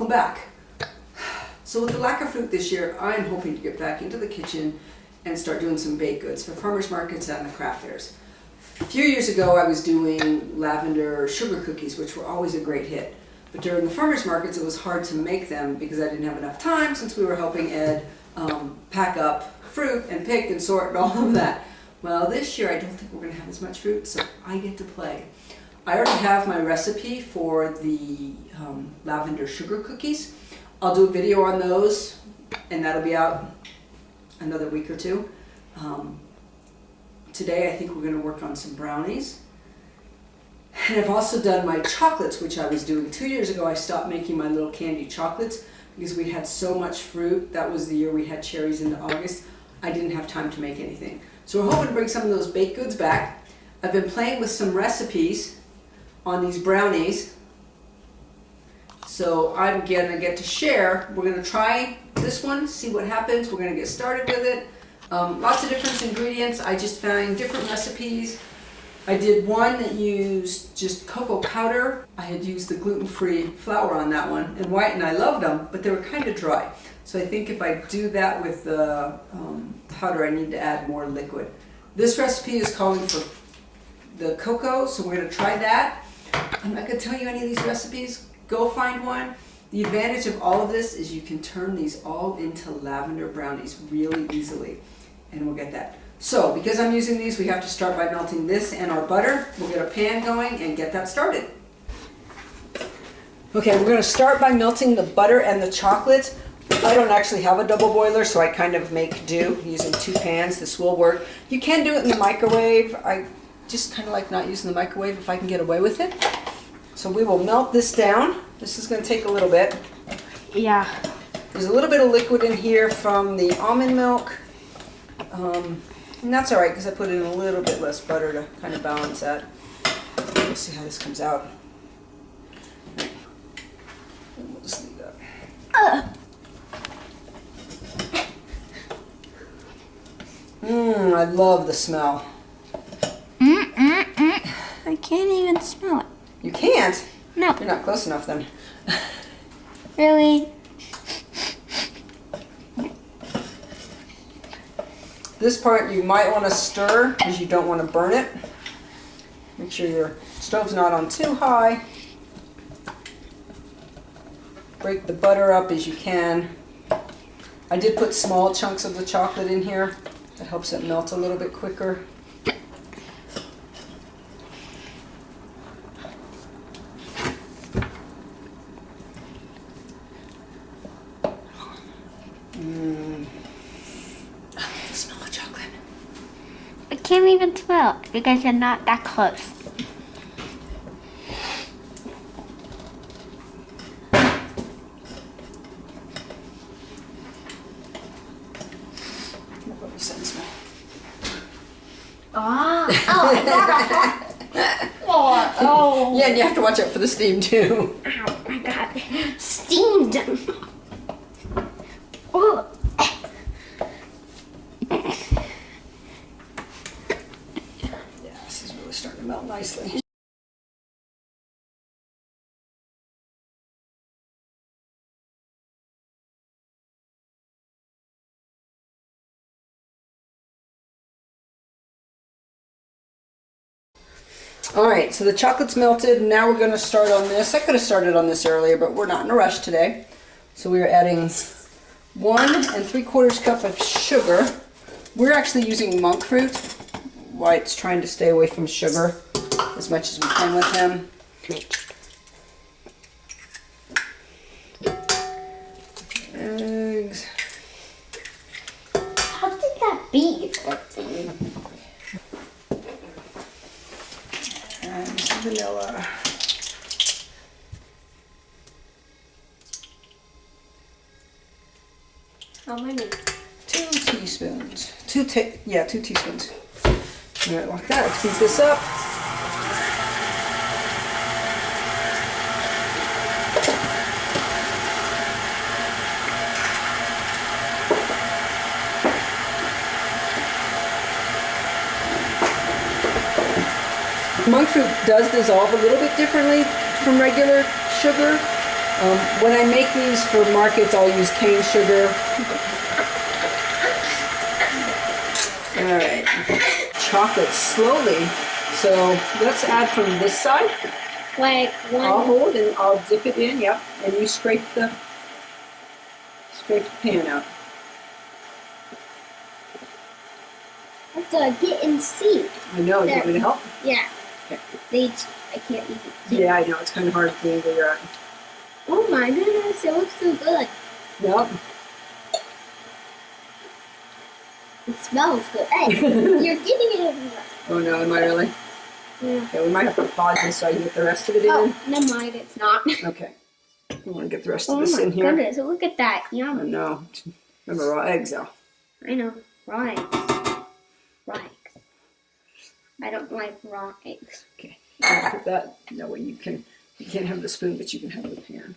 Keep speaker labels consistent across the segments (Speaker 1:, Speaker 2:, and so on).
Speaker 1: welcome back. So with the lack of fruit this year, I'm hoping to get back into the kitchen and start doing some baked goods for farmers markets and the craft fairs. A few years ago I was doing lavender sugar cookies, which were always a great hit. But during the farmers markets it was hard to make them because I didn't have enough time, since we were helping Ed pack up fruit and pick and sort and all of that. Well, this year I don't think we're going to have as much fruit, so I get to play. I already have my recipe for the lavender sugar cookies. I'll do a video on those, and that'll be out another week or two. Today I think we're going to work on some brownies. And I've also done my chocolates, which I was doing 2 years ago. I stopped making my little candy chocolates because we had so much fruit. That was the year we had cherries into August. I didn't have time to make anything. So we're hoping to bring some of those baked goods back. I've been playing with some recipes on these brownies. So I'm gonna get to share. We're gonna try this one, see what happens. We're gonna get started with it. Lots of different ingredients. I just found different recipes. I did one that used just cocoa powder. I had used the gluten-free flour on that one, and white, and I loved them, but they were kind of dry. So I think if I do that with the powder, I need to add more liquid. This recipe is calling for the cocoa, so we're gonna try that. I'm not gonna tell you any of these recipes. Go find one. The advantage of all of this is you can turn these all into lavender brownies really easily, and we'll get that. So because I'm using these, we have to start by melting this and our butter. We'll get a pan going and get that started. Okay, we're gonna start by melting the butter and the chocolate. I don't actually have a double boiler, so I kind of make do using 2 pans. This will work. You can do it in the microwave. I just kind of like not using the microwave if I can get away with it. So we will melt this down. This is going to take a little bit.
Speaker 2: Yeah.
Speaker 1: There's a little bit of liquid in here from the almond milk. And that's all right because I put in a little bit less butter to kind of balance that. We'll see how this comes out. And we'll just leave that. I love the smell.
Speaker 2: I can't even smell it.
Speaker 1: You can't?
Speaker 2: No.
Speaker 1: You're not close enough then.
Speaker 2: Really?
Speaker 1: This part you might want to stir because you don't want to burn it. Make sure your stove's not on too high. Break the butter up as you can. I did put small chunks of the chocolate in here. That helps it melt a little bit quicker. The smell of chocolate.
Speaker 2: I can't even smell it because you're not that close. Oh.
Speaker 1: Yeah, and you have to watch out for the steam too.
Speaker 2: Oh my god. Steamed. Oh.
Speaker 1: Yeah, this is really starting to melt nicely. All right, so the chocolate's melted. Now we're going to start on this. I could have started on this earlier, but we're not in a rush today. So we are adding 1 3/4 cup of sugar. We're actually using monk fruit. White's trying to stay away from sugar as much as we can with him. Eggs.
Speaker 2: How did that be?
Speaker 1: And some vanilla.
Speaker 2: How many?
Speaker 1: 2 teaspoons. 2 teaspoons. All right, like that. Let's beat this up. Monk fruit does dissolve a little bit differently from regular sugar. When I make these for markets, I'll use cane sugar. All right, chocolate slowly. So let's add from this side.
Speaker 2: Like one.
Speaker 1: I'll hold and I'll dip it in, yep. And you scrape the pan out.
Speaker 2: I have to get and see.
Speaker 1: I know, you want me to help?
Speaker 2: Yeah.
Speaker 1: Okay.
Speaker 2: I can't even see.
Speaker 1: Yeah, I know, it's kind of hard to angle you're at.
Speaker 2: Oh my goodness, it looks so good.
Speaker 1: Yep.
Speaker 2: It smells good. Hey, you're getting it everywhere.
Speaker 1: Oh no, am I really?
Speaker 2: Yeah.
Speaker 1: Okay, we might have to pause this so I can get the rest of it in.
Speaker 2: Oh, never mind, it's not.
Speaker 1: Okay. I want to get the rest
Speaker 2: Oh
Speaker 1: of this
Speaker 2: my
Speaker 1: in here.
Speaker 2: goodness, look at that.
Speaker 1: Oh
Speaker 2: Yum.
Speaker 1: no. Remember raw eggs though.
Speaker 2: I know. Raw eggs. Raw eggs. I don't like raw eggs.
Speaker 1: Okay. I'll put that. That way you can't have the spoon, but you can have the pan.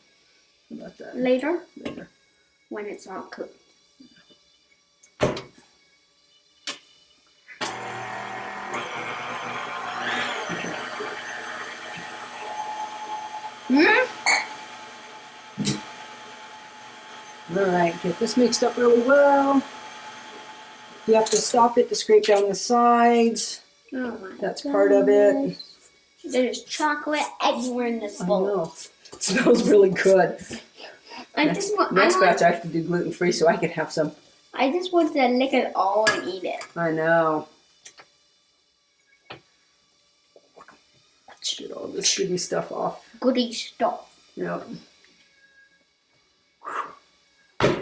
Speaker 1: How about that?
Speaker 2: Later,
Speaker 1: Later.
Speaker 2: when it's all cooked.
Speaker 1: All right, get this mixed up really well. You have to stop it to scrape down the sides.
Speaker 2: Oh my
Speaker 1: That's part of it.
Speaker 2: There's chocolate everywhere in this
Speaker 1: I
Speaker 2: bowl.
Speaker 1: know. It smells really good.
Speaker 2: Next
Speaker 1: batch I have to do gluten-free so I can have some.
Speaker 2: I just want to lick it all and eat it.
Speaker 1: I know. Let's get all this goody stuff off.
Speaker 2: Goody stuff.
Speaker 1: Yep.
Speaker 2: What's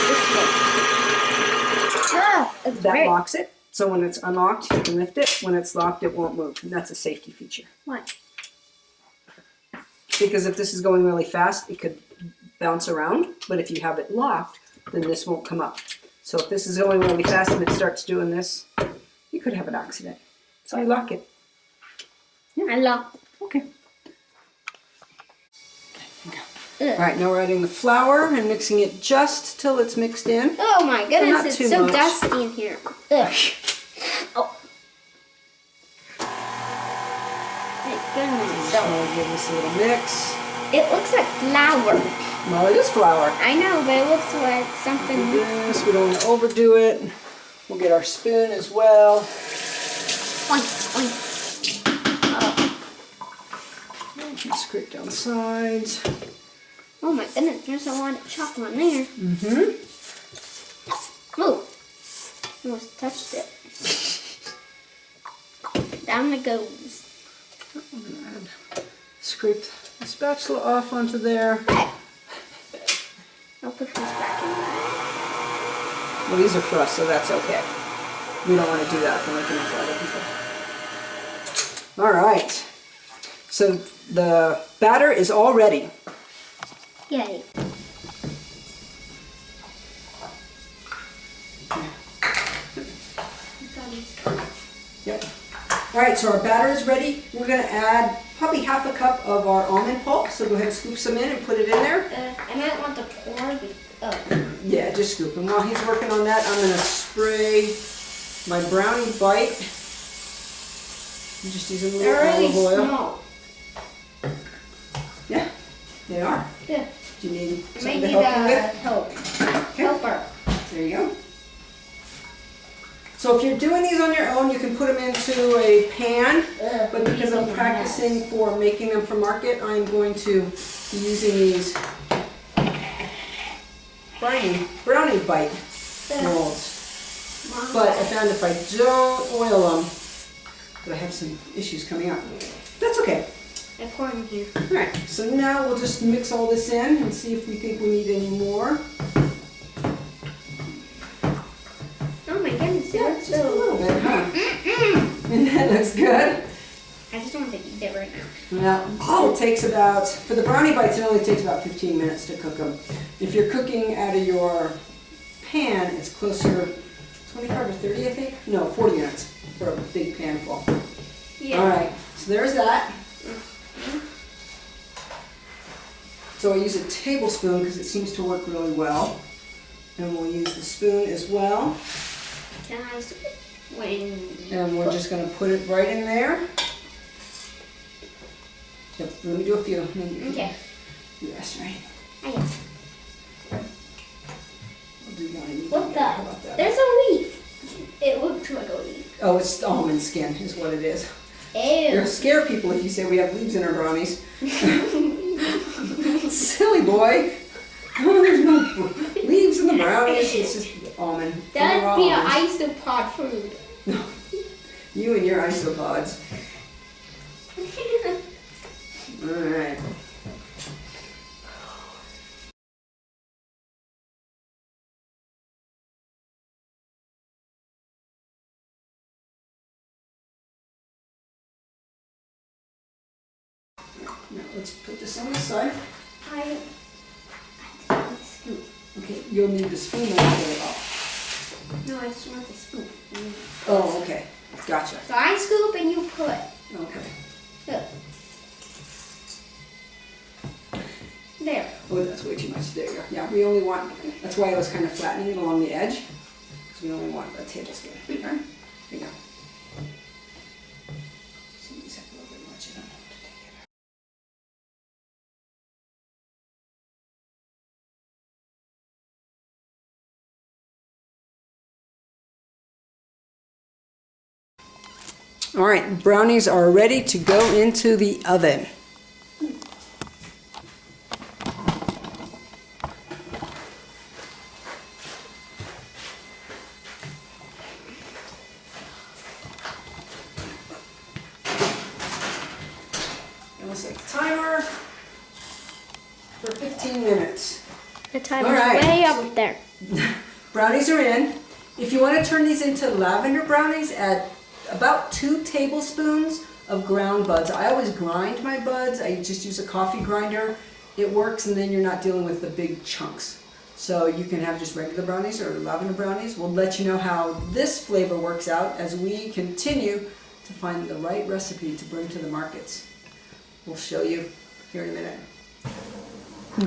Speaker 2: this thing? Oh, it's
Speaker 1: That
Speaker 2: great.
Speaker 1: locks it. So when it's unlocked, you can lift it. When it's locked, it won't move. And that's a safety feature.
Speaker 2: What?
Speaker 1: Because if this is going really fast, it could bounce around. But if you have it locked, then this won't come up. So if this is going really fast and it starts doing this, you could have an accident. So you lock it.
Speaker 2: I locked it.
Speaker 1: Okay.
Speaker 2: Ugh.
Speaker 1: All right, now we're adding the flour and mixing it just till it's mixed in.
Speaker 2: Oh my
Speaker 1: Not
Speaker 2: goodness,
Speaker 1: too
Speaker 2: it's so
Speaker 1: much.
Speaker 2: dusty in here. Ugh. Oh. My goodness.
Speaker 1: So we'll give this a little mix.
Speaker 2: It looks like flour.
Speaker 1: Well, it is flour.
Speaker 2: I know, but it looks like something.
Speaker 1: Do this. We don't want to overdo it. We'll get our spoon as well.
Speaker 2: Oink, oink. Oh.
Speaker 1: Scrape down the sides.
Speaker 2: Oh my goodness, there's a lot of chocolate in there.
Speaker 1: Mm-hmm.
Speaker 2: Oh, almost touched it. Down it goes.
Speaker 1: Scrape the spatula off onto there.
Speaker 2: Hey. I'll put this back in there.
Speaker 1: Well, these are for us, so that's okay. We don't want to do that for making it for other people. All right. So the batter is all ready.
Speaker 2: Yay.
Speaker 1: Yep. All right, so our batter is ready. We're going to add probably half a cup of our almond pulp. So go ahead and scoop some in and put it in there.
Speaker 2: I might want to pour.
Speaker 1: Yeah, just scoop. And while he's working on that, I'm going to spray my brownie bite. I'm just using a
Speaker 2: They're
Speaker 1: little
Speaker 2: really
Speaker 1: olive oil.
Speaker 2: small.
Speaker 1: Yeah, they are.
Speaker 2: Yeah.
Speaker 1: Do you need
Speaker 2: I
Speaker 1: something
Speaker 2: might
Speaker 1: to
Speaker 2: need
Speaker 1: help you with?
Speaker 2: help.
Speaker 1: Okay.
Speaker 2: Helper.
Speaker 1: There you go. So if you're doing these on your own, you can put them into a pan, but because I'm practicing for making them for market, I'm going to be using these brownie bite molds. But I found if I don't oil them, that I have some issues coming up. That's okay.
Speaker 2: I pour in here.
Speaker 1: All right, so now we'll just mix all this in and see if we think we need any more.
Speaker 2: Oh my goodness, it looks
Speaker 1: Just a
Speaker 2: so.
Speaker 1: little bit, huh? And that looks good.
Speaker 2: I just want to eat it right now.
Speaker 1: Well, it takes about, for the brownie bites, it only takes about 15 minutes to cook them. If you're cooking out of your pan, it's closer, 25 or 30, I think? No, 40 minutes for a big pan full.
Speaker 2: Yeah.
Speaker 1: All right, so there's that. So I use a tablespoon because it seems to work really well. And we'll use the spoon as well.
Speaker 2: Can I
Speaker 1: And we're just going to put it right in there. Let me do a few. And then you can
Speaker 2: Okay.
Speaker 1: do the rest, right?
Speaker 2: I guess.
Speaker 1: I'll do one and you
Speaker 2: What
Speaker 1: can
Speaker 2: the?
Speaker 1: How about that?
Speaker 2: There's a leaf. It looks like a leaf.
Speaker 1: Oh, it's almond skin is what it is.
Speaker 2: Ew.
Speaker 1: You'll scare people if you say we have leaves in our brownies. Silly boy. Oh, there's no leaves in the brownies. It's just almond.
Speaker 2: That
Speaker 1: Raw
Speaker 2: would be an
Speaker 1: almonds.
Speaker 2: isopod food.
Speaker 1: You and your isopods. All right. Now let's put this on the side.
Speaker 2: I have to get the scoop.
Speaker 1: Okay, you'll need the spoon and I'll get it off.
Speaker 2: No, I just want the scoop.
Speaker 1: Oh, okay. Gotcha.
Speaker 2: So I scoop and you put.
Speaker 1: Okay.
Speaker 2: Look. There.
Speaker 1: Oh, that's way too much. There you go. Yeah, we only want, that's why I was kind of flattening it along the edge. Because we only want a tablespoon. Okay? There you go. Some of these have a little bit much in them. All right, brownies are ready to go into the oven. And we'll set the timer for 15 minutes.
Speaker 2: The timer's
Speaker 1: All right.
Speaker 2: way up there.
Speaker 1: Brownies are in. If you want to turn these into lavender brownies, add about 2 tablespoons of ground buds. I always grind my buds. I just use a coffee grinder. It works, and then you're not dealing with the big chunks. So you can have just regular brownies or lavender brownies. We'll let you know how this flavor works out as we continue to find the right recipe to bring to the markets. We'll show you here in a minute.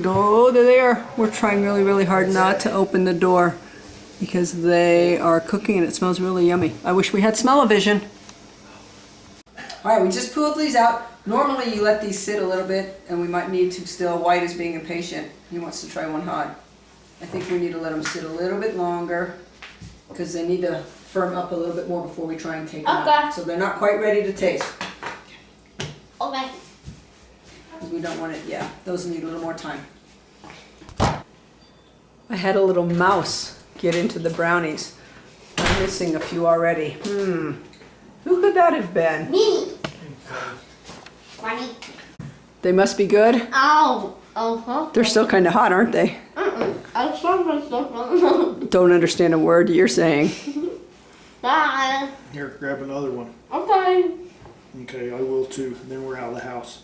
Speaker 1: Oh, they're there. We're trying really, really hard not to open the door because they are cooking and it smells really yummy. I wish we had smell-o-vision. All right, we just pulled these out. Normally you let these sit a little bit and we might need to still. White is being impatient. He wants to try one hot. I think we need to let them sit a little bit longer because they need to firm up a little bit more before we try and take them out. So they're not quite ready to taste.
Speaker 2: Okay.
Speaker 1: We don't want it, yeah, those need a little more time. I had a little mouse get into the brownies. I'm missing a few already. Who could that have been?
Speaker 2: Me. Funny.
Speaker 1: They must be good.
Speaker 2: Oh. Uh-huh.
Speaker 1: They're still kind of hot, aren't they?
Speaker 2: I saw myself.
Speaker 1: Don't understand a word you're saying.
Speaker 2: Bye.
Speaker 3: Here, grab another one.
Speaker 2: Okay.
Speaker 3: Okay, I will too. Then we're out of the house.